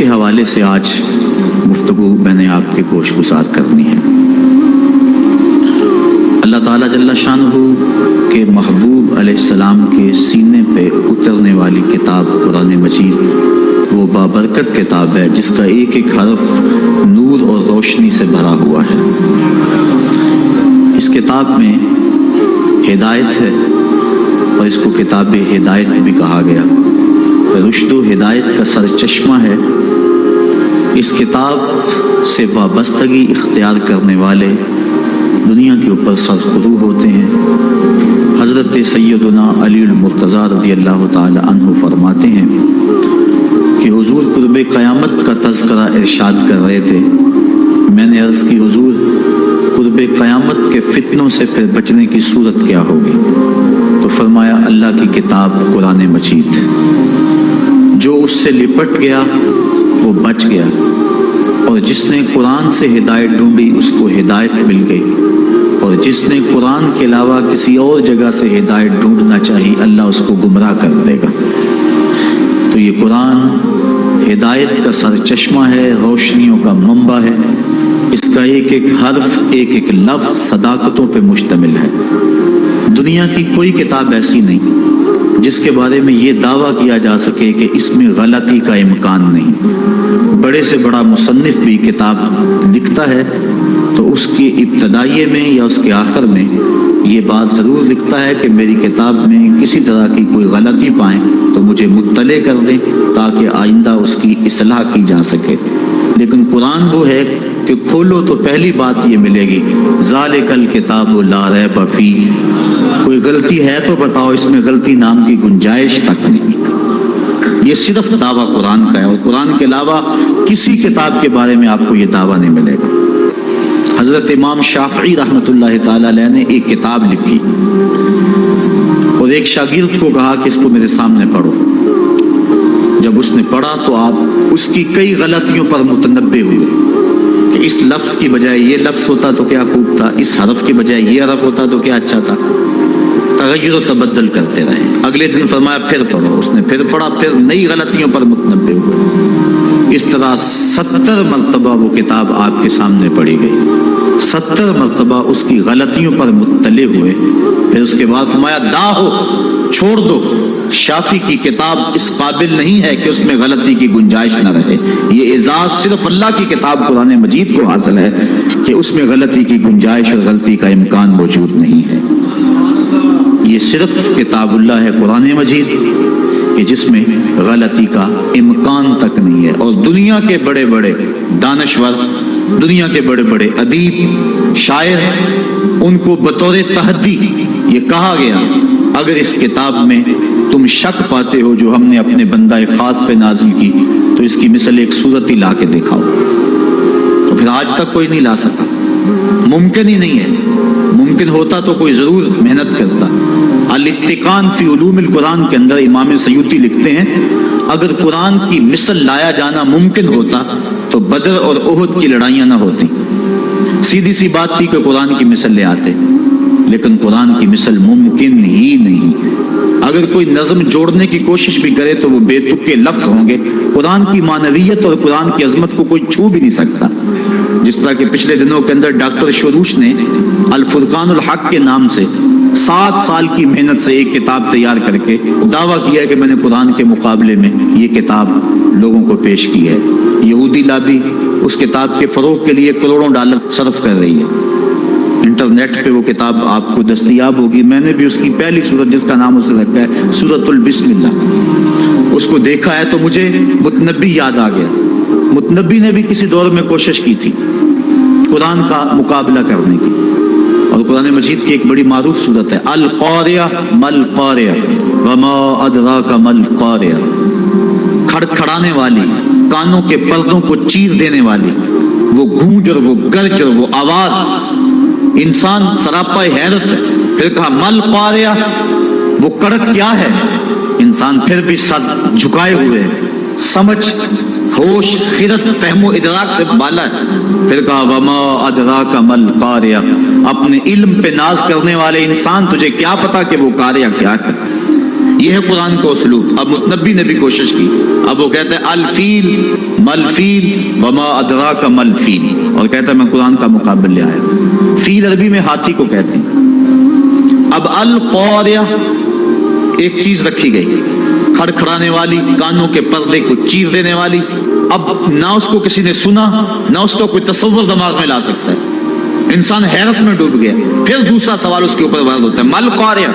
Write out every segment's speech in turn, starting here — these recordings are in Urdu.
کے حوالے سے آج گفتگو میں نے آپ کے گوش گزار کرنی ہے۔ اللہ تعالیٰ جل شانہ کے محبوب علیہ السلام کے سینے پہ اترنے والی کتاب قرآن مجید وہ بابرکت کتاب ہے جس کا ایک ایک حرف نور اور روشنی سے بھرا ہوا ہے۔ اس کتاب میں ہدایت ہے اور اس کو کتاب ہدایت بھی کہا گیا، رشد و ہدایت کا سرچشمہ ہے۔ اس کتاب سے وابستگی اختیار کرنے والے دنیا کے اوپر سرخرو ہوتے ہیں۔ حضرت سیدنا علی المرتضیٰ رضی اللہ تعالی عنہ فرماتے ہیں کہ حضور قرب قیامت کا تذکرہ ارشاد کر رہے تھے۔ میں نے عرض کی حضور قرب قیامت کے فتنوں سے پھر بچنے کی صورت کیا ہوگی؟ تو فرمایا اللہ کی کتاب قرآن مجید، جو اس سے لپٹ گیا وہ بچ گیا، اور جس نے قرآن سے ہدایت ڈھونڈی اس کو ہدایت مل گئی، اور جس نے قرآن کے علاوہ کسی اور جگہ سے ہدایت ڈھونڈنا چاہی اللہ اس کو گمراہ کر دے گا۔ تو یہ قرآن ہدایت کا سرچشمہ ہے، روشنیوں کا منبع ہے۔ اس کا ایک ایک حرف، ایک ایک لفظ صداقتوں پہ مشتمل ہے۔ دنیا کی کوئی کتاب ایسی نہیں جس کے بارے میں یہ دعویٰ کیا جا سکے کہ اس میں غلطی کا امکان نہیں۔ بڑے سے بڑا مصنف بھی کتاب لکھتا ہے تو اس کی ابتدائیے میں یا اس کے آخر میں یہ بات ضرور لکھتا ہے کہ میری کتاب میں کسی طرح کی کوئی غلطی پائیں تو مجھے مطلع کر دیں تاکہ آئندہ اس کی اصلاح کی جا سکے۔ لیکن قرآن وہ ہے کہ کھولو تو پہلی بات یہ ملے گی ذالک الکتاب لا ریب فیہ، کوئی غلطی ہے تو بتاؤ، اس میں غلطی نام کی گنجائش تک نہیں۔ یہ صرف دعویٰ قرآن کا ہے، اور قرآن کے علاوہ کسی کتاب کے بارے میں آپ کو یہ دعویٰ نہیں ملے گا۔ حضرت امام شافعی رحمۃ اللہ تعالی علیہ نے ایک کتاب لکھی اور ایک شاگرد کو کہا کہ اس کو میرے سامنے پڑھو۔ جب اس نے پڑھا تو آپ اس کی کئی غلطیوں پر متنبہ ہوئے کہ اس لفظ کی بجائے یہ لفظ ہوتا تو کیا خوب تھا، اس حرف کی بجائے یہ حرف ہوتا تو کیا اچھا تھا۔ تغیر و تبدل کرتے رہے۔ اگلے دن فرمایا پھر پڑھو، اس نے پھر پڑھا، پھر نئی غلطیوں پر متنبہ ہوئے۔ اس طرح 70 مرتبہ وہ کتاب آپ کے سامنے پڑھی گئی، 70 مرتبہ اس کی غلطیوں پر مطلع ہوئے۔ پھر اس کے بعد فرمایا داہو، چھوڑ دو، شافی کی کتاب اس قابل نہیں ہے کہ اس میں غلطی کی گنجائش نہ رہے۔ یہ اعزاز صرف اللہ کی کتاب قرآن مجید کو حاصل ہے کہ اس میں غلطی کی گنجائش اور غلطی کا امکان موجود نہیں ہے۔ یہ صرف کتاب اللہ ہے قرآن مجید کہ جس میں غلطی کا امکان تک نہیں ہے۔ اور دنیا کے بڑے بڑے دانشور، دنیا کے بڑے بڑے ادیب، شاعر، ان کو بطور تحدی یہ کہا گیا اگر اس کتاب میں تم شک پاتے ہو جو ہم نے اپنے بندہ خاص پہ نازل کی تو اس کی مثل ایک صورت ہی لا کے دکھاؤ۔ تو پھر آج تک کوئی نہیں لا سکا، ممکن ہی نہیں ہے۔ ممکن ہوتا تو کوئی ضرور محنت کرتا۔ الاتقان فی علوم القرآن کے اندر امام سیوطی لکھتے ہیں اگر قرآن کی مثل لایا جانا ممکن ہوتا تو بدر اور احد کی لڑائیاں نہ ہوتی۔ سیدھی سی بات تھی کہ قرآن کی مثل لے آتے، لیکن قرآن کی مثل ممکن ہی نہیں۔ اگر کوئی نظم جوڑنے کی کوشش بھی کرے تو وہ بے تکے لفظ ہوں گے۔ قرآن کی معنویت اور قرآن کی عظمت کو کوئی چھو بھی نہیں سکتا۔ جس طرح کہ پچھلے دنوں کے اندر ڈاکٹر شروش نے الفرقان الحق کے نام سے 7 سال کی محنت سے ایک کتاب تیار کر کے دعویٰ کیا کہ میں نے قرآن کے مقابلے میں یہ کتاب لوگوں کو پیش کی ہے۔ یہودی لابی اس کتاب کے فروغ کے لیے کروڑوں ڈالر صرف کر رہی ہے۔ انٹرنیٹ پہ وہ کتاب آپ کو دستیاب ہوگی۔ میں نے بھی اس کی پہلی سورت جس کا نام اسے رکھا ہے سورۃ البسم اللہ، اس کو دیکھا ہے تو مجھے متنبی یاد آ گیا۔ متنبی نے بھی کسی دور میں کوشش کی تھی قرآن کا مقابلہ کرنے کی، اور قرآن مجید کی ایک بڑی معروف صورت ہے القاریہ مل قاریہ وما ادراک مل قاریہ، کھڑکھڑانے والی، کانوں کے پردوں کو چیر دینے والی وہ گونج اور وہ گرج اور وہ آواز، انسان سراپا حیرت ہے۔ پھر کہا مل قاریہ، وہ کڑک کیا ہے؟ انسان پھر بھی سر جھکائے ہوئے، سمجھ، ہوش، خرد، فہم و ادراک سے بالا ہے۔ پھر کہا وما ادراک مل قاریہ، اپنے علم پہ ناز کرنے والے انسان تجھے کیا پتا کہ وہ قاریہ کیا ہے؟ یہ ہے قرآن کا اسلوب۔ اب متنبی نے بھی کوشش کی، اب وہ کہتا ہے الفیل ملفیل وما ادراک ملفیل، اور کہتا ہے میں قرآن کا مقابل لے آیا۔ فیل عربی میں ہاتھی کو کہتے ہیں۔ اب القاریہ ایک چیز رکھی گئی، کھڑکھڑانے والی، کانوں کے پردے کو چیز دینے والی۔ اب نہ اس کو کسی نے سنا، نہ اس کا کوئی تصور دماغ میں لا سکتا ہے، انسان حیرت میں ڈوب گیا۔ پھر دوسرا سوال اس کے اوپر وارد ہوتا ہے، مل قاریہ،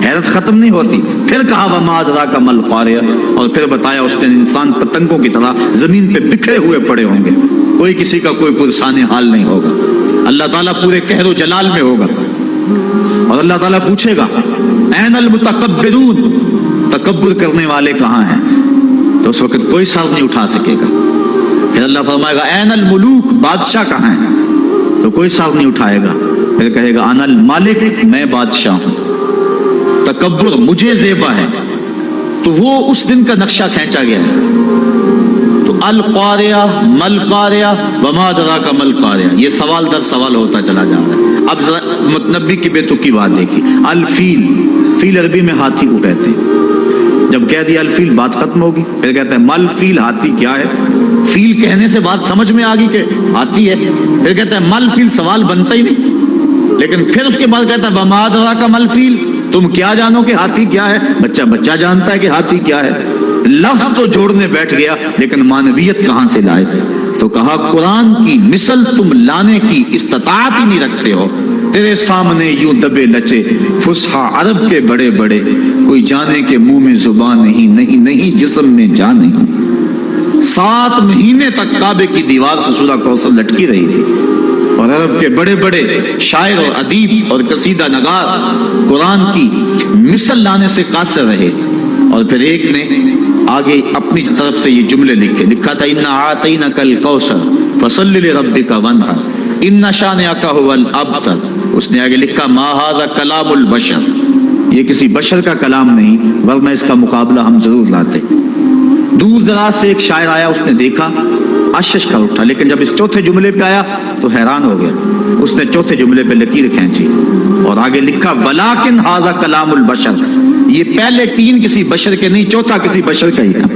حیرت ختم نہیں ہوتی۔ پھر کہا وما ادراک مل قاریہ، اور پھر بتایا اس نے انسان پتنگوں کی طرح زمین پہ بکھرے ہوئے پڑے ہوں گے، کوئی کسی کا کوئی پرسان حال نہیں ہوگا، اللہ تعالیٰ پورے قہر و جلال میں ہوگا، اور اللہ تعالیٰ پوچھے گا این المتکبرون، تکبر کرنے والے کہاں ہیں؟ تو اس وقت کوئی سر نہیں اٹھا سکے گا۔ پھر اللہ فرمائے گا این الملوک، بادشاہ کہاں ہیں؟ تو کوئی سر نہیں اٹھائے گا۔ پھر کہے گا انا المالک، میں بادشاہ ہوں، تکبر مجھے زیبا ہے۔ تو وہ اس دن کا نقشہ کھینچا گیا ہے۔ تو القاریہ مل قاریہ وما ادراک مل قاریہ، یہ سوال در سوال ہوتا چلا جا رہا ہے۔ اب ذرا متنبی کی بے تکی بات دیکھی، الفیل، فیل عربی میں ہاتھی کو کہتے ہیں۔ جب کہہ دیا الفیل بات ختم ہوگی۔ پھر کہتا ہے مل فیل، ہاتھی کیا ہے؟ فیل کہنے سے بات سمجھ میں آ گئی کہ ہاتھی ہے۔ پھر کہتا ہے مل فیل، سوال بنتا ہی نہیں۔ لیکن پھر اس کے بعد کہتا ہے وما ادراک مل فیل، تم کیا جانو کہ ہاتھی کیا ہے؟ بچہ جانتا ہے کہ ہاتھی کیا ہے۔ لفظ تو جوڑنے بیٹھ گیا، لیکن معنویت کہاں سے لائے؟ تو کہا قرآن کی مثل تم لانے کی استطاعت ہی نہیں رکھتے ہو۔ تیرے سامنے یوں دبے لچے فصحا عرب کے بڑے بڑے، کوئی جانے کے منہ میں زبان نہیں جسم میں جان نہیں۔ 7 مہینے تک کعبے کی دیوار سے سورہ کوثر لٹکی رہی تھی، اور عرب کے بڑے بڑے شاعر اور ادیب اور قصیدہ نگار قرآن کی مثل لانے سے قاصر رہے۔ اور پھر ایک نے آگے اپنی طرف سے یہ جملے لکھا تھا، انا اعطینک الکوثر فصل لربک وانحر ان شانئک هو الابتر۔ اس نے آگے لکھا ما ھذا کلام البشر، یہ کسی بشر کا کلام نہیں، ورنہ اس کا مقابلہ ہم ضرور لاتے۔ دور دراز سے ایک شاعر آیا، اس نے دیکھا، اشش کر اٹھا، لیکن جب اس چوتھے جملے پہ آیا تو حیران ہو گیا۔ اس نے چوتھے جملے پہ لکیر کھینچی اور آگے لکھا ولیکن ھذا کلام البشر، یہ پہلے 3 کسی بشر کے نہیں، چوتھا کسی بشر کا ہی تھا۔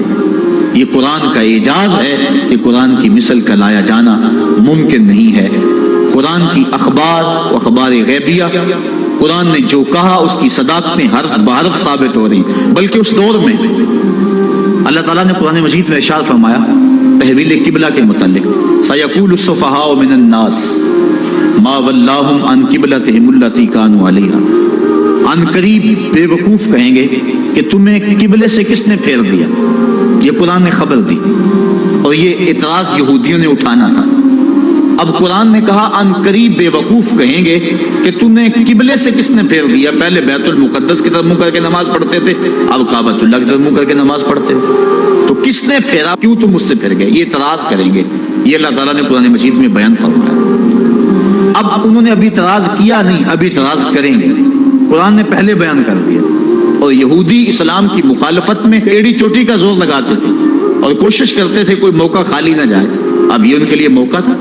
یہ قرآن کا اعجاز ہے کہ قرآن کی مثل کا لایا جانا ممکن نہیں ہے۔ قرآن کی اخبار و اخبار غیبیہ، قرآن نے جو کہا اس کی صداقتیں حرف بحرف ثابت ہو رہی، بلکہ اس دور میں اللہ تعالیٰ نے قرآن مجید میں ارشاد فرمایا تحویل قبلہ کے متعلق، سیقول السفہاء من الناس ما ولاہم عن قبلتہم التی کانوا علیہا، عن قریب بے وقوف کہیں گے کہ تمہیں قبلے سے کس نے پھیر دیا۔ یہ قرآن نے خبر دی، اور یہ اعتراض یہودیوں نے اٹھانا تھا۔ اب قرآن نے کہا عن قریب بے وقوف کہیں گے کہ تمہیں قبلے سے کس نے پھیر دیا۔ پہلے بیت المقدس کی طرف منہ کر کے نماز پڑھتے تھے، اب کعبۃ اللہ کی طرف منہ کر کے نماز پڑھتے ہیں، تو کس نے پھیرا، کیوں تم مجھ سے پھر گئے؟ یہ اعتراض کریں گے، یہ اللہ تعالیٰ نے قرآن مجید میں بیان فرمایا۔ اب انہوں نے ابھی اعتراض کیا نہیں، ابھی اعتراض کریں گے، قرآن نے پہلے بیان کر دیا۔ اور یہودی اسلام کی مخالفت میں ایڑی چوٹی کا زور لگاتے تھے اور کوشش کرتے تھے کوئی موقع خالی نہ جائے۔ اب یہ ان کے لیے موقع تھا۔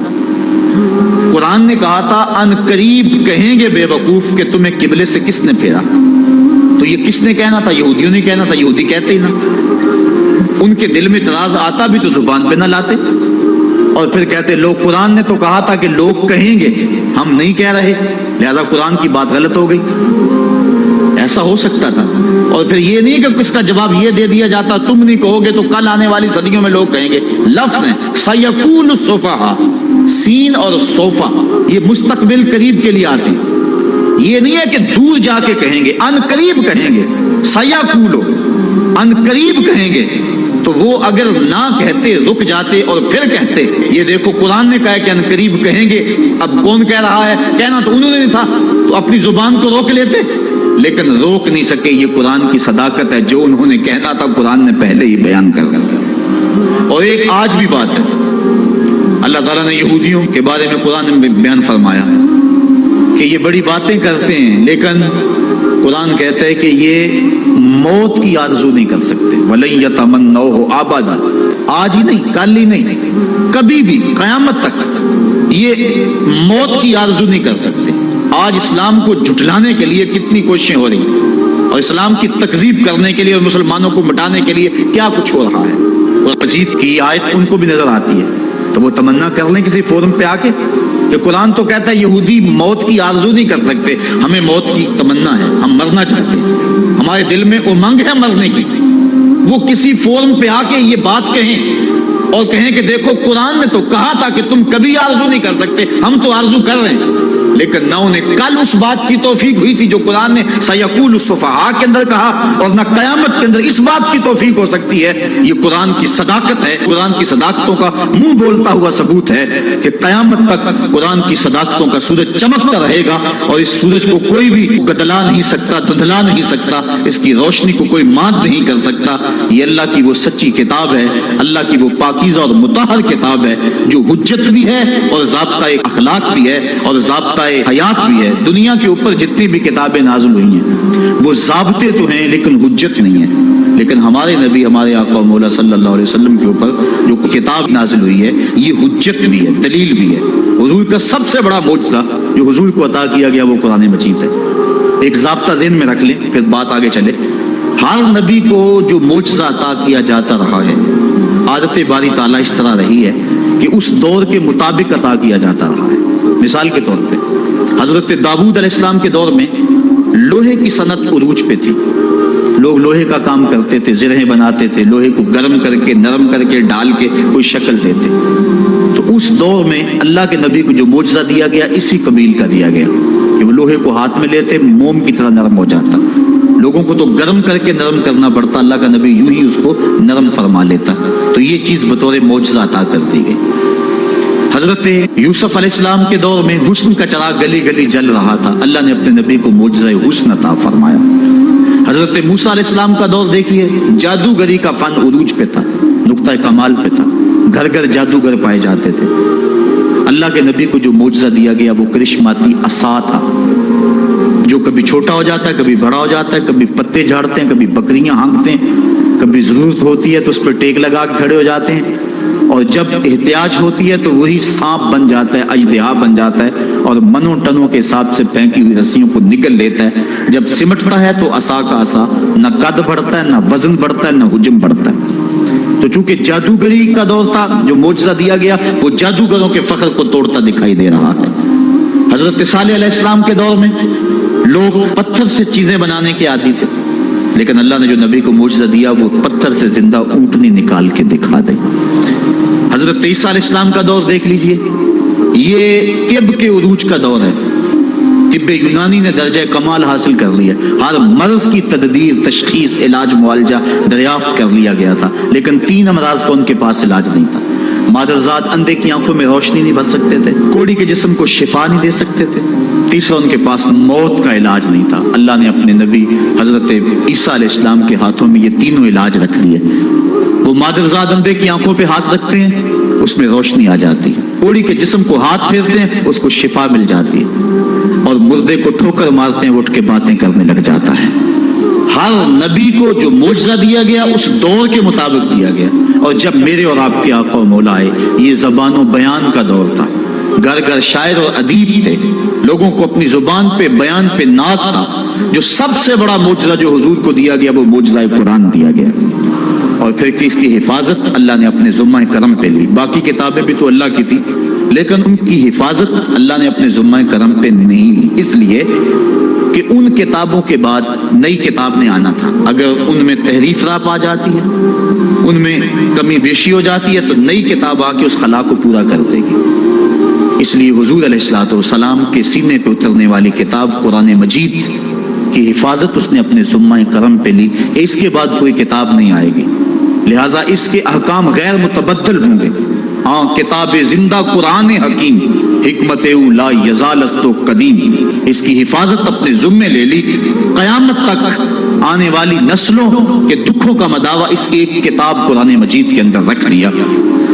قرآن نے کہا تھا ان قریب کہیں گے بے وقوف کہ تمہیں قبلے سے کس نے پھیرا، تو یہ کس نے کہنا تھا؟ یہودیوں نے کہنا تھا، یہودی کہتے ہی نہ، ان کے دل میں اعتراض آتا بھی تو زبان پہ نہ لاتے، اور پھر کہتے لوگ قرآن نے تو کہا تھا کہ لوگ کہیں گے، ہم نہیں کہہ رہے، لہذا قرآن کی بات غلط ہو گئی۔ ایسا ہو سکتا تھا۔ اور پھر یہ نہیں کہ کس کا جواب یہ دے دیا جاتا تم نہیں کہو گے تو کل آنے والی صدیوں میں لوگ کہیں گے۔ لفظ ہیں سیقول السفہاء، سین اور صوفہ یہ مستقبل قریب کے لیے آتے ہیں، یہ نہیں ہے کہ دور جا کے کہیں گے، ان قریب کہیں گے۔ سیقولو ان قریب کہیں گے، تو وہ اگر نہ کہتے رک جاتے اور پھر کہتے یہ دیکھو قرآن نے کہا کہ ان قریب کہیں گے، اب کون کہہ رہا ہے؟ کہنا تو انہوں نے نہیں تھا، تو اپنی زبان کو روک لیتے، لیکن روک نہیں سکے۔ یہ قرآن کی صداقت ہے، جو انہوں نے کہنا تھا قرآن نے پہلے ہی بیان کر دیا۔ اور ایک آج بھی بات ہے، اللہ تعالیٰ نے یہودیوں کے بارے میں قرآن میں بیان فرمایا کہ یہ بڑی باتیں کرتے ہیں، لیکن قرآن کہتا ہے کہ یہ موت کی آرزو نہیں کر سکتے۔ وَلَن يَتَمَنَّوْهُ أَبَدًا، آج ہی نہیں، کل ہی نہیں، کبھی بھی قیامت تک یہ موت کی آرزو نہیں کر سکتے۔ آج اسلام کو جھٹلانے کے لیے کتنی کوششیں ہو رہی ہیں، اور اسلام کی تکذیب کرنے کے لیے اور مسلمانوں کو مٹانے کے لیے کیا کچھ ہو رہا ہے. اور مجید کی آیت ان کو بھی نظر آتی ہے تو وہ تمنا کر لیں کسی فورم پہ آ کے کہ قرآن تو کہتا ہے یہودی موت کی آرزو نہیں کر سکتے, ہمیں موت کی تمنا ہے, ہم مرنا چاہتے ہیں, ہمارے دل میں امنگ ہے مرنے کی. وہ کسی فورم پہ آ کے یہ بات کہیں اور کہیں کہ دیکھو قرآن نے تو کہا تھا کہ تم کبھی آرزو نہیں کر سکتے, ہم تو آرزو کر رہے ہیں. لیکن نہ انہیں کل اس بات کی توفیق ہوئی تھی جو قرآن نے سیقول السفہاء کے اندر کہا, اور نہ قیامت کے اندر اس بات کی توفیق ہو سکتی ہے. یہ قرآن کی صداقت ہے, قرآن کی صداقتوں کا منہ بولتا ہوا ثبوت ہے کہ قیامت تک قرآن کی صداقتوں کا سورج چمکتا رہے گا, اور اس سورج کو کوئی بھی گدلا نہیں سکتا, دھندلا نہیں سکتا, اس کی روشنی کو کوئی مات نہیں کر سکتا. یہ اللہ کی وہ سچی کتاب ہے, اللہ کی وہ پاکیزہ اور مطہر کتاب ہے جو حجت بھی ہے اور ضابطۂ اخلاق بھی ہے اور ضابطۂ حیات بھی ہے. دنیا کے اوپر جتنی بھی کتابیں نازل ہوئی ہیں وہ ضابطے تو ہیں لیکن حجت نہیں ہے. لیکن ہمارے نبی, ہمارے آقا مولا صلی اللہ علیہ وسلم کے اوپر جو کتاب نازل ہوئی ہے یہ حجت بھی ہے, دلیل بھی ہے. حضور کا سب سے بڑا معجزہ جو حضور کو عطا کیا گیا وہ قرآن مجید ہے. ایک ضابطہ ذہن میں رکھ لیں پھر بات آگے چلے. ہر نبی کو جو معجزہ عطا کیا جاتا رہا ہے, عادت باری تعالیٰ اس طرح رہی ہے کہ اس دور کے مطابق عطا کیا جاتا رہا ہے. مثال کے طور پہ حضرت داؤد علیہ السلام کے دور میں لوہے کی صنعت عروج پہ تھی. لوگ لوہے کا کام کرتے تھے, زرہیں بناتے تھے, لوہے کو گرم کر کے نرم کر کے ڈال کے کوئی شکل دیتے. تو اس دور میں اللہ کے نبی کو جو معجزہ دیا گیا اسی قبیل کا دیا گیا کہ وہ لوہے کو ہاتھ میں لیتے, موم کی طرح نرم ہو جاتا. لوگوں کو تو گرم کر کے نرم کرنا پڑتا, اللہ کا نبی یوں ہی اس کو نرم فرما لیتا. تو یہ چیز بطور معجزہ عطا کر دی گئی. حضرت یوسف علیہ السلام کے دور میں حسن کا چراغ گلی گلی جل رہا تھا, اللہ نے اپنے نبی کو معجزہ حسن عطا فرمایا. حضرت موسیٰ علیہ السلام کا دور دیکھیے, جادوگری کا فن عروج پہ تھا, نقطہ کمال پہ تھا, گھر گھر جادوگر پائے جاتے تھے. اللہ کے نبی کو جو معجزہ دیا گیا وہ کرشماتی عصا تھا جو کبھی چھوٹا ہو جاتا ہے, کبھی بڑا ہو جاتا ہے, کبھی پتے جھاڑتے ہیں, کبھی بکریاں ہانکتے ہیں, کبھی ضرورت ہوتی ہے تو اس پہ ٹیک لگا کے کھڑے ہو جاتے ہیں, اور جب احتیاج ہوتی ہے تو وہی سانپ بن جاتا ہے, اژدہا بن جاتا ہے, اور منوں ٹنوں کے حساب سے پھینکی ہوئی رسیوں کو نگل لیتا ہے. جب سمٹتا ہے تو عصا کا عصا, نہ قد بڑھتا ہے, نہ وزن بڑھتا ہے, نہ حجم بڑھتا ہے. تو چونکہ جادوگری کا دور تھا, جو معجزہ دیا گیا وہ جادوگروں کے فخر کو توڑتا دکھائی دے رہا ہے. حضرت صالح علیہ السلام کے دور میں لوگ پتھر سے چیزیں بنانے کے عادی تھے, لیکن اللہ نے جو نبی کو معجزہ دیا وہ پتھر سے زندہ اونٹنی نکال کے دکھا دے. حضرت عیسیٰ علیہ السلام کا دور دیکھ لیجئے, یہ طب کے عروج کا دور ہے. طب یونانی نے درجہ کمال حاصل کر لیا, ہر مرض کی تدبیر, تشخیص, علاج, معالجہ دریافت کر لیا گیا تھا, لیکن 3 امراض کا ان کے پاس علاج نہیں تھا. مادرزاد اندھے کی آنکھوں میں روشنی نہیں بھر سکتے تھے, کوڑی کے جسم کو شفا نہیں دے سکتے تھے, تیسرا ان کے پاس موت کا علاج نہیں تھا. اللہ نے اپنے نبی حضرت عیسیٰ علیہ السلام کے ہاتھوں میں یہ تینوں علاج رکھ دیے. وہ مادرزاد اندھے کی آنکھوں پہ ہاتھ رکھتے ہیں, اس میں روشنی آ جاتی ہے, کوڑی کے جسم کو ہاتھ پھیرتے ہیں, اس کو شفا مل جاتی ہے, اور مردے کو ٹھوکر مارتے ہیں, اٹھ کے باتیں کرنے لگ جاتا ہے. ہر نبی کو جو معجزہ دیا گیا اس دور کے مطابق دیا گیا. اور جب میرے اور آپ کے آقا و مولا آئے, یہ زبان و بیان کا دور تھا, گھر گھر شاعر اور ادیب تھے, لوگوں کو اپنی زبان پہ, بیان پہ ناز تھا. جو سب سے بڑا معجزہ جو حضور کو دیا گیا وہ معجزہ قرآن دیا گیا, اور پھر اس کی حفاظت اللہ نے اپنے ذمہ کرم پہ لی. باقی کتابیں بھی تو اللہ کی تھی, لیکن ان کی حفاظت اللہ نے اپنے ذمہ کرم پہ نہیں لی, اس لیے کہ ان کتابوں کے بعد نئی کتاب نے آنا تھا. اگر ان میں تحریف راپ آ جاتی ہے, ان میں کمی بیشی ہو جاتی ہے, تو نئی کتاب آ کے اس خلا کو پورا کر دے گی. اس لیے حضور علیہ الصلوۃ والسلام کے سینے پہ اترنے والی کتاب قرآن مجید کی حفاظت اس نے اپنے ذمہ کرم پہ لی. اس کے بعد کوئی کتاب نہیں آئے گی, لہٰذا اس کے احکام غیر متبدل ہوں گے. ہاں, کتاب زندہ قرآن حکیم, حکمت او لا یزال است و قدیم, اس کی حفاظت اپنے ذمے لے لی. قیامت تک آنے والی نسلوں کے دکھوں کا مداوع اس ایک کتاب قرآن مجید کے اندر رکھ لیا,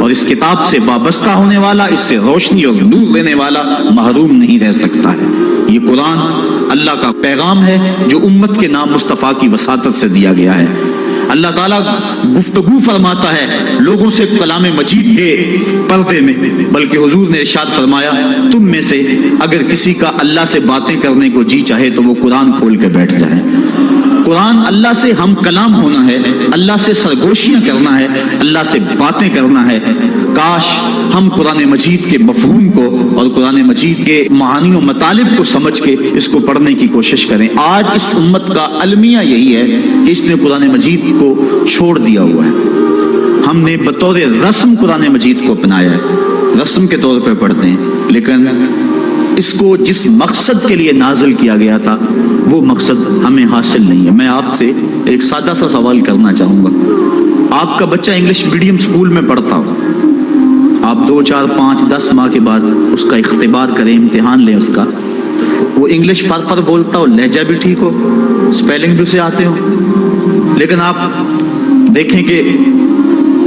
اور اس کتاب سے وابستہ ہونے والا, اس سے روشنی اور نور لینے والا محروم نہیں رہ سکتا ہے. یہ قرآن اللہ کا پیغام ہے جو امت کے نام مصطفیٰ کی وساطت سے دیا گیا ہے. اللہ تعالیٰ گفتگو فرماتا ہے لوگوں سے کلام مجید کے پردے میں, بلکہ حضور نے ارشاد فرمایا تم میں سے اگر کسی کا اللہ سے باتیں کرنے کو جی چاہے تو وہ قرآن کھول کے بیٹھ جائے. قرآن اللہ سے ہم کلام ہونا ہے، اللہ سے سرگوشیاں کرنا ہے، اللہ سے باتیں کرنا ہے۔ کاش ہم قرآن مجید کے مفہوم کو اور قرآن مجید کے معانی و مطالب کو سمجھ کے اس کو پڑھنے کی کوشش کریں۔ آج اس امت کا المیہ یہی ہے کہ اس نے قرآن مجید کو چھوڑ دیا ہوا ہے۔ ہم نے بطور رسم قرآن مجید کو اپنایا ہے، رسم کے طور پہ پڑھتے ہیں، لیکن اس کو جس مقصد کے لیے نازل کیا گیا تھا وہ مقصد ہمیں حاصل نہیں ہے۔ میں آپ سے ایک سادہ سا سوال کرنا چاہوں گا۔ آپ کا بچہ انگلش میڈیم اسکول میں پڑھتا ہو، آپ 2 4 5 10 ماہ کے بعد اس کا اختبار کریں، امتحان لیں اس کا، وہ انگلش پر بولتا ہو، لہجہ بھی ٹھیک ہو، اسپیلنگ بھی اسے آتے ہو، لیکن آپ دیکھیں کہ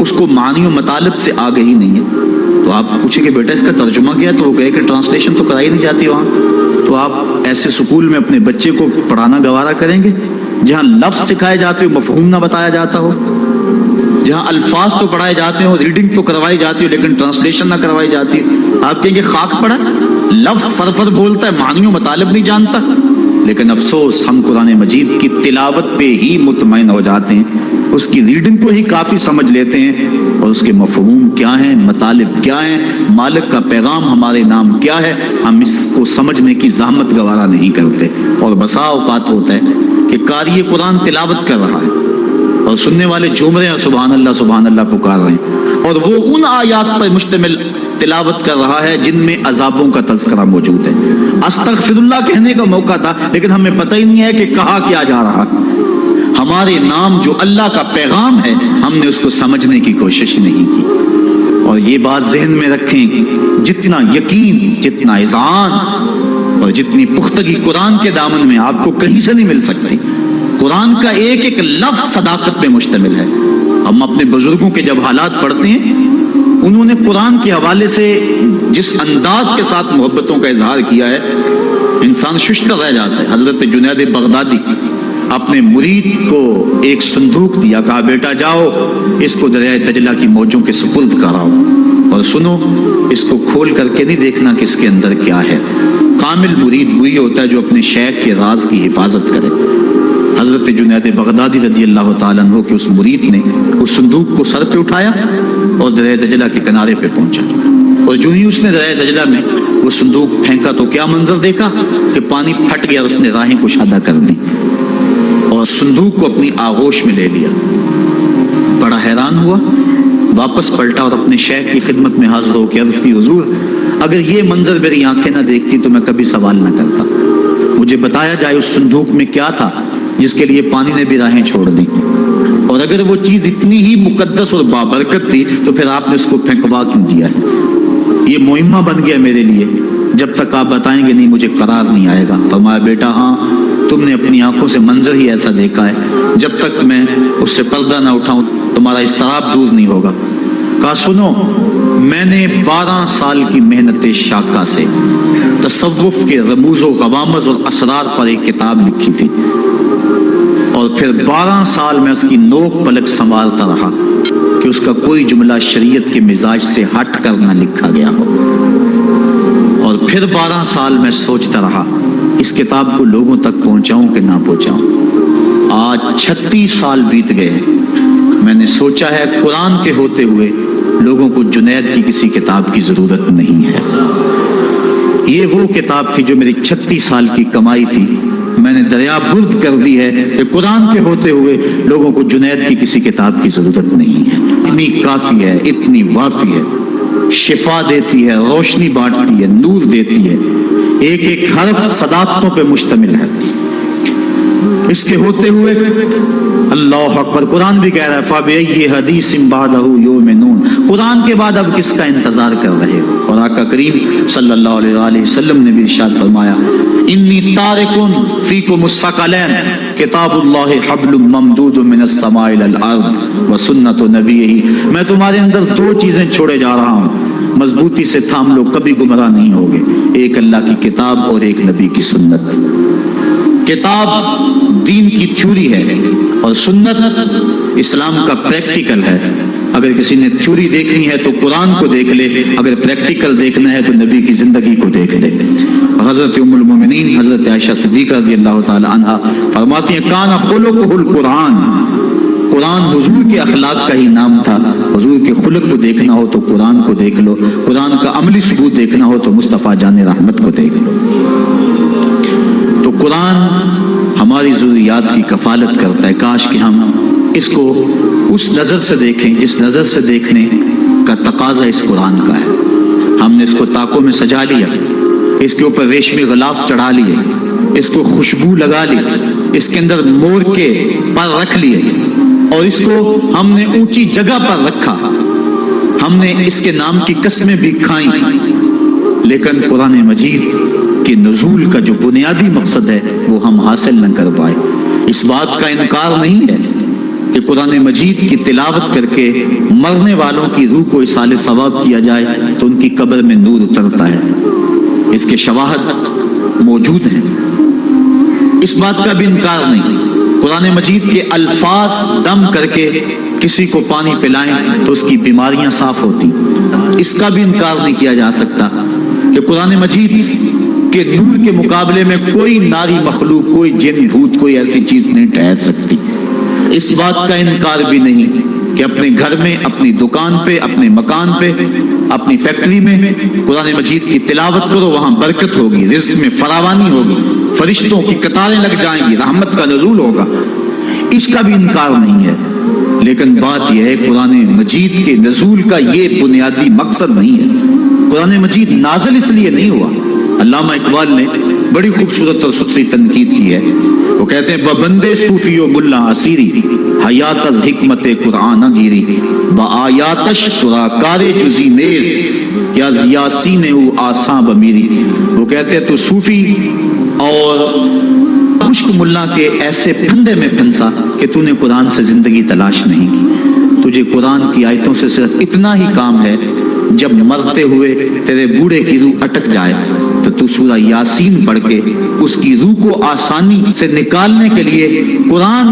اس کو معنی و مطالب سے آگے ہی نہیں ہے، تو آپ پوچھیں کہ بیٹا اس کا ترجمہ کیا، تو وہ کہے کہ ٹرانسلیشن تو کرائی نہیں جاتی وہاں، تو آپ ایسے سکول میں اپنے بچے کو پڑھانا گوارا کریں گے جہاں لفظ سکھائے جاتے ہو، مفہوم نہ بتایا جاتا ہو، جہاں الفاظ تو پڑھائے جاتے ہو، ریڈنگ تو کروائی جاتی ہو، لیکن ٹرانسلیشن نہ کروائی جاتی؟ آپ کہیں گے خاک پڑا، لفظ فرفر بولتا ہے، معنی و مطالب نہیں جانتا۔ لیکن افسوس ہم قرآن مجید کی تلاوت پہ ہی مطمئن ہو جاتے ہیں، اس کی ریڈنگ کو ہی کافی سمجھ لیتے ہیں، اور اس کے مفہوم کیا ہیں، مطالب کیا ہیں، مالک کا پیغام ہمارے نام کیا ہے، ہم اس کو سمجھنے کی زحمت گوارا نہیں کرتے۔ اور بسا اوقات ہوتا ہے کہ قاری قرآن تلاوت کر رہا ہے اور سننے والے جھوم رہے ہیں، سبحان اللہ پکار رہے ہیں، اور وہ ان آیات پر مشتمل تلاوت کر رہا ہے جن میں عذابوں کا تذکرہ موجود ہے۔ استغفر اللہ کہنے کا موقع تھا، لیکن ہمیں پتہ ہی نہیں ہے کہ کہا کیا جا رہا۔ ہمارے نام جو اللہ کا پیغام ہے، ہم نے اس کو سمجھنے کی کوشش نہیں کی۔ اور یہ بات ذہن میں رکھیں، جتنا یقین، جتنا اذعان اور جتنی پختگی قرآن کے دامن میں آپ کو کہیں سے نہیں مل سکتی۔ قرآن کا ایک ایک لفظ صداقت پہ مشتمل ہے۔ ہم اپنے بزرگوں کے جب حالات پڑھتے ہیں، انہوں نے قرآن کے حوالے سے جس انداز کے ساتھ محبتوں کا اظہار کیا ہے، انسان ششدر رہ جاتا ہے۔ حضرت جنید بغدادی اپنے مرید کو ایک صندوق دیا، کہا بیٹا جاؤ اس کو دریائے دجلہ کی موجوں کے سپرد کراؤ، اور سنو اس کو کھول کر کے نہیں دیکھنا کہ اس کے اندر کیا ہے۔ کامل مرید وہی ہوتا ہے جو اپنے شیخ کے راز کی حفاظت کرے۔ حضرت جنید بغدادی رضی اللہ تعالیٰ عنہ کے اس مرید نے اس صندوق کو سر پہ اٹھایا اور دریائے دجلہ کے کنارے پہ پہنچا، اور جو ہی اس نے دریائے دجلہ میں وہ صندوق پھینکا تو کیا منظر دیکھا کہ پانی پھٹ گیا، اور اس نے راہیں کشادہ کر دی اور صندوق کو اپنی آغوش میں لے لیا۔ بڑا حیران ہوا، واپس پلٹا اور اپنے شیخ کی خدمت میں حاضر ہو کے عرض کی حضور اگر یہ منظر میری آنکھیں نہ دیکھتی تو میں کبھی سوال نہ کرتا، مجھے بتایا جائے اس صندوق میں کیا تھا جس کے لیے پانی نے بھی راہیں چھوڑ دی، اور اگر وہ چیز اتنی ہی مقدس اور بابرکت تھی تو پھر آپ نے اس کو پھینکوا کیوں دیا ہے؟ یہ مہمہ بن گیا میرے لیے، جب تک آپ بتائیں گے نہیں مجھے قرار نہیں آئے گا۔ فرمایا بیٹا ہاں تم نے اپنی آنکھوں سے منظر ہی ایسا دیکھا ہے، جب تک میں اس سے پردہ نہ اٹھاؤں تمہارا اضطراب دور نہیں ہوگا۔ کہا سنو، میں نے 12 سال کی محنت شاقہ سے تصوف کے رموز و غوامض اور اسرار پر ایک کتاب لکھی تھی، اور پھر 12 سال میں اس کی نوک پلک سنبھالتا رہا کہ اس کا کوئی جملہ شریعت کے مزاج سے ہٹ کر نہ لکھا گیا ہو، اور پھر 12 سال میں سوچتا رہا اس کتاب کو لوگوں تک پہنچاؤں کہ نہ پہنچاؤں۔ آج 36 سال بیت گئے، میں نے سوچا ہے قرآن کے ہوتے ہوئے لوگوں کو جنید کی کسی کتاب کی ضرورت نہیں ہے۔ یہ وہ کتاب تھی جو میری 36 سال کی کمائی تھی، میں نے دریا برد کر دی ہے کہ قرآن کے ہوتے ہوئے لوگوں کو جنید کی کسی کتاب کی ضرورت نہیں ہے۔ اتنی کافی ہے، اتنی وافی ہے، شفا دیتی ہے، روشنی بانٹتی ہے، نور دیتی ہے، ایک ایک حرف صداقتوں پہ مشتمل ہے۔ اس کے ہوتے ہوئے اللہ اکبر، قرآن بھی کہہ رہا ہے فَبِأَيِّ حَدِيثٍ بَعْدَهُ يُؤْمِنُونَ، قرآن کے بعد اب کس کا انتظار کر رہے ہو؟ اور آقا کریم صلی اللہ علیہ وآلہ وسلم نے بھی ارشاد فرمایا انی تارکن فیکم الثقلین کتاب اللہ حبل ممدود من السماء الی الارض وسنت نبیہ، میں تمہارے اندر 2 چیزیں چھوڑے جا رہا ہوں، مضبوطی سے تھام لو، کبھی گمراہ نہیں ہوگے، ایک اللہ کی کتاب اور ایک نبی کی سنت۔ کتاب دین کی تھیوری ہے اور سنت اسلام کا پریکٹیکل ہے۔ اگر کسی نے چوری دیکھنی ہے تو قرآن کو دیکھ لے، اگر پریکٹیکل دیکھنا ہے تو نبی کی زندگی کو دیکھ لے۔ حضرت ام المومنین حضرت عائشہ صدیقہ رضی اللہ تعالی عنہا فرماتی ہیں کان خلقہ القرآن، قرآن حضور کے اخلاق کا ہی نام تھا۔ حضور کے خلق کو دیکھنا ہو تو قرآن کو دیکھ لو، قرآن کا عملی ثبوت دیکھنا ہو تو مصطفیٰ جان رحمت کو دیکھ لو۔ تو قرآن ہماری ضروریات کی کفالت کرتا ہے۔ کاش کہ ہم اس کو اس نظر سے دیکھیں جس نظر سے دیکھنے کا تقاضا اس قرآن کا ہے۔ ہم نے اس کو طاقوں میں سجا لیا، اس کے اوپر ریشمی غلاف چڑھا لیے، اس کو خوشبو لگا لی، اس کے اندر مور کے پر رکھ لیے اور اس کو ہم نے اونچی جگہ پر رکھا، ہم نے اس کے نام کی قسمیں بھی کھائیں، لیکن قرآن مجید کے نزول کا جو بنیادی مقصد ہے وہ ہم حاصل نہ کر پائے۔ اس بات کا انکار نہیں ہے کہ قرآن مجید کی تلاوت کر کے مرنے والوں کی روح کو اصال ثواب کیا جائے تو ان کی قبر میں نور اترتا ہے، اس کے شواہد موجود ہیں، اس بات کا بھی انکار نہیں۔ قرآن مجید کے الفاظ دم کر کے کسی کو پانی پلائیں تو اس کی بیماریاں صاف ہوتی، اس کا بھی انکار نہیں کیا جا سکتا کہ قرآن مجید کے نور کے مقابلے میں کوئی ناری مخلوق، کوئی جن بھوت، کوئی ایسی چیز نہیں ٹھہر سکتی۔ اس بات کا انکار بھی نہیں کہ اپنے گھر میں، اپنی دکان پہ، اپنے مکان پہ، اپنی فیکٹری میں قرآن مجید کی تلاوت کرو، وہاں برکت ہوگی، رزق میں فراوانی ہوگی، فرشتوں کی قطاریں لگ جائیں گی، رحمت کا نزول ہوگا، اس کا بھی انکار نہیں ہے۔ لیکن بات یہ ہے قرآن مجید کے نزول کا یہ بنیادی مقصد نہیں ہے۔ قرآن مجید نازل اس لیے نہیں ہوا۔ علامہ اقبال نے بڑی خوبصورت اور ستھری تنقید کی ہے، وہ کہتے ہیں ببندے صوفی و ملا اسیری حیات از حکمت قرآن گیری بآیاتش ترا کار جزی نیست یا یاسین او آساں بمیری۔ وہ کہتے ہیں تو صوفی اور خشک ملا کے ایسے پھندے میں پھنسا کہ تو نے قرآن سے زندگی تلاش نہیں کی، تجھے قرآن کی آیتوں سے صرف اتنا ہی کام ہے، جب مرتے ہوئے تیرے بوڑھے کی روح اٹک جائے تو تو سورہ یاسین پڑھ کے اس کی روح کو آسانی سے نکالنے کے لیے قرآن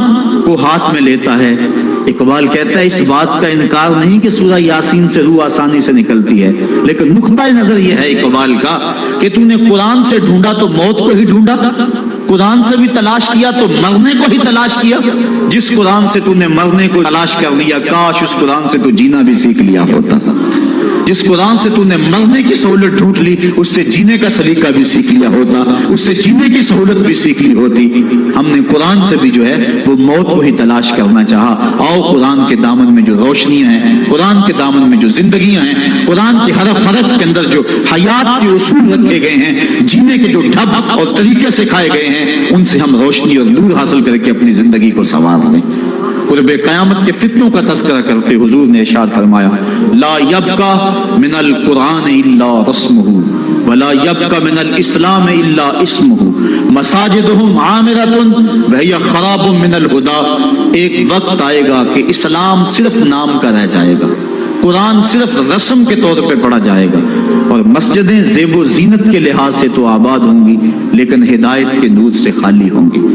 کو ہاتھ میں لیتا ہے۔ اقبال کہتا ہے اس بات کا انکار نہیں کہ سورہ یاسین سے روح آسانی سے نکلتی ہے، لیکن نقطہ نظر یہ ہے اقبال کا کہ تو نے قرآن سے ڈھونڈا تو موت کو ہی ڈھونڈا، قرآن سے بھی تلاش کیا تو مرنے کو ہی تلاش کیا۔ جس قرآن سے تو نے مرنے کو تلاش کر لیا، کاش اس قرآن سے تو جینا بھی سیکھ لیا ہوتا۔ جس قرآن سے تو نے مرنے کی سہولت ڈھونڈ لی، اس سے جینے کا سلیقہ بھی سیکھ لیا ہوتا، اس سے جینے کی سہولت بھی سیکھ لی ہوتی۔ ہم نے قرآن سے بھی جو ہے وہ موت کو ہی تلاش کرنا چاہا۔ آؤ قرآن کے دامن میں جو روشنیاں ہیں، قرآن کے دامن میں جو زندگیاں ہیں، قرآن کے حرف حرف کے اندر جو حیات کے اصول رکھے گئے ہیں، جینے کے جو ڈھب اور طریقے سکھائے گئے ہیں، ان سے ہم روشنی اور نور حاصل کر کے اپنی زندگی کو سنوار لیں۔ قرب قیامت کے فتنوں کا تذکرہ کرتے حضور نے ارشاد فرمایا لا یبقى من القرآن الا رسمہ ولا یبقى من الاسلام الا اسمہ مساجدہم عامرۃ وہی خراب من الہدی۔ ایک وقت آئے گا کہ اسلام صرف نام کا رہ جائے گا، قرآن صرف رسم کے طور پہ پڑھا جائے گا، اور مسجدیں زیب و زینت کے لحاظ سے تو آباد ہوں گی لیکن ہدایت کے نور سے خالی ہوں گی۔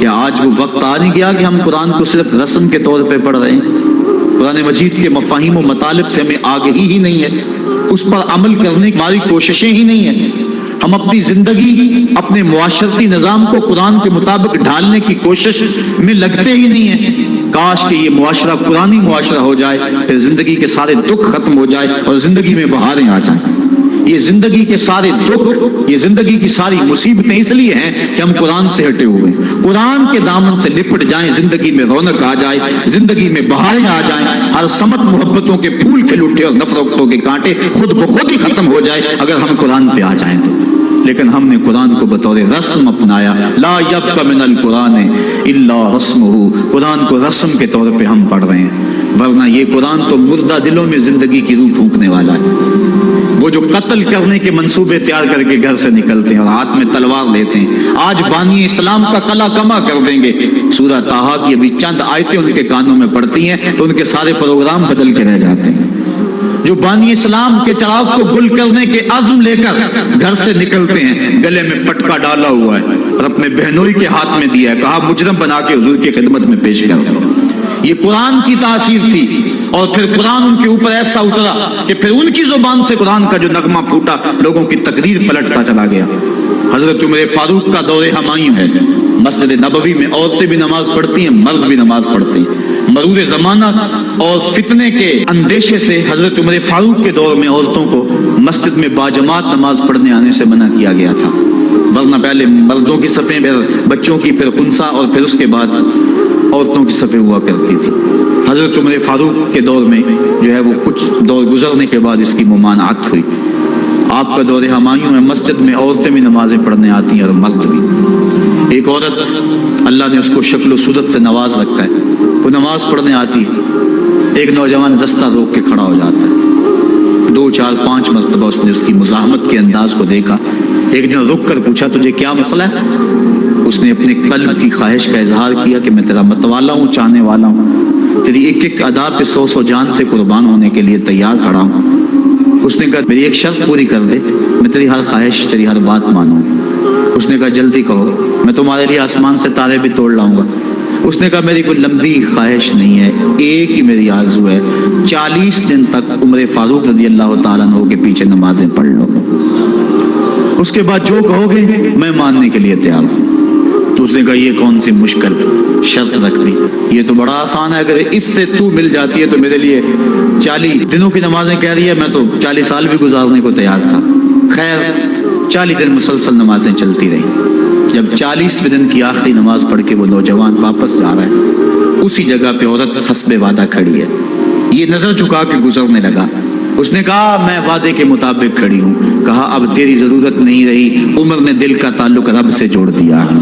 کیا آج وہ وقت آ نہیں گیا کہ ہم قرآن کو صرف رسم کے طور پہ پڑھ رہے ہیں؟ قرآن مجید کے مفاہیم و مطالب سے ہمیں آگہی ہی نہیں ہے، اس پر عمل کرنے کی ہماری کوششیں ہی نہیں ہیں۔ ہم اپنی زندگی، اپنے معاشرتی نظام کو قرآن کے مطابق ڈھالنے کی کوشش میں لگتے ہی نہیں ہیں۔ کاش کہ یہ معاشرہ قرآنی معاشرہ ہو جائے، پھر زندگی کے سارے دکھ ختم ہو جائے اور زندگی میں بہاریں آ جائیں۔ یہ زندگی کے سارے دکھ، یہ زندگی کی ساری مصیبتیں اس لیے ہیں کہ ہم قرآن سے ہٹے ہوئے ہیں۔ قرآن کے دامن سے لپٹ جائیں، زندگی میں رونق آ جائے، زندگی میں بہاریں آ جائیں، ہر سمت محبتوں کے پھول کھل اٹھے اور نفرتوں کے کانٹے خود بخود ہی ختم ہو جائے اگر ہم قرآن پہ آ جائیں تو۔ لیکن ہم نے قرآن کو بطور رسم اپنایا، لا یبقى من القرآن الا رسمہ، قرآن کو رسم کے طور پہ ہم پڑھ رہے ہیں، ورنہ یہ قرآن تو مردہ دلوں میں زندگی کی روح پھونکنے والا ہے۔ وہ جو قتل کرنے کے منصوبے تیار کر کے گھر سے نکلتے ہیں اور ہاتھ میں تلوار لیتے ہیں، آج بانی اسلام کا کلا کما کر دیں گے۔ سورہ طٰہٰ کی ابھی چند آیتیں ان کے کانوں میں پڑتی ہیں تو ان کے سارے پروگرام بدل کے رہ جاتے ہیں۔ جو بانی اسلام کے چراغ کو گل کرنے کے عزم لے کر گھر سے نکلتے ہیں، گلے میں پٹکا ڈالا ہوا ہے اور اپنے بہنوئی کے ہاتھ میں دیا ہے، کہا مجرم بنا کے حضور کی خدمت میں پیش کر دو۔ یہ قرآن کی تاثیر تھی، اور پھر قرآن ان کے اوپر ایسا اترا کہ پھر ان کی زبان سے قرآن کا جو نغمہ پھوٹا لوگوں کی تقدیر پلٹتا چلا گیا۔ حضرت عمر فاروق کا دور ہمایوں ہے، مسجد نبوی میں عورتیں بھی نماز پڑھتی ہیں، مرد بھی نماز پڑھتے ہیں۔ مرور زمانہ اور فتنے کے اندیشے سے حضرت عمر فاروق کے دور میں عورتوں کو مسجد میں باجماعت نماز پڑھنے آنے سے منع کیا گیا تھا، ورنہ پہلے مردوں کی صفیں، پھر بچوں کی، پھر خنسا، اور پھر اس کے بعد عورتوں کی صفیں ہوا کرتی تھی۔ حضرت عمر فاروق کے دور میں جو ہے وہ کچھ دور گزرنے کے بعد اس کی ممانعت ہوئی۔ آپ کا دور ہمایوں میں مسجد میں عورتیں بھی نمازیں پڑھنے آتی ہیں اور مرد بھی۔ ایک عورت اللہ نے اس کو شکل و صورت سے نواز رکھا ہے، وہ نماز پڑھنے آتی ہے، ایک نوجوان رستہ روک کے کھڑا ہو جاتا ہے، 2 4 5 مرتبہ اس نے اس کی مزاحمت کے انداز کو دیکھا، ایک دن رک کر پوچھا تجھے کیا مسئلہ ہے؟ اس نے اپنے قلب کی خواہش کا اظہار کیا کہ میں تیرا متوالا ہوں، چاہنے والا ہوں، تیری ایک ایک ادا پہ 100 جان سے قربان ہونے کے لیے تیار کھڑا ہوں۔ اس نے کہا میری ایک شرط پوری کر دے، میں تیری ہر خواہش، تیری ہر بات مانوں۔ اس نے کہا جلدی کہو، میں تمہارے لیے آسمان سے تارے بھی توڑ لاؤں گا۔ اس نے کہا میری کوئی لمبی خواہش نہیں ہے، ایک ہی میری آرزو ہے، 40 دن تک عمر فاروق رضی اللہ تعالیٰ عنہ کے پیچھے نمازیں پڑھ لو، اس کے بعد جو کہو گے میں ماننے کے لیے تیار ہوں۔ اس نے کہا یہ کون سی مشکل شرط رکھ دی، یہ تو بڑا آسان ہے، اگر اس سے تو مل جاتی ہے تو میرے لیے 40 دنوں کی نمازیں کہہ رہی ہے، میں تو 40 سال بھی گزارنے کو تیار تھا۔ خیر 40 دن مسلسل نمازیں چلتی رہی۔ جب 40ویں دن کی آخری نماز پڑھ کے وہ نوجوان واپس جا رہا ہے، اسی جگہ پہ عورت حسب وعدہ کھڑی ہے، یہ نظر جھکا کے گزرنے لگا۔ اس نے کہا میں وعدے کے مطابق کھڑی ہوں۔ کہا اب تیری ضرورت نہیں رہی، عمر نے دل کا تعلق رب سے جوڑ دیا ہے۔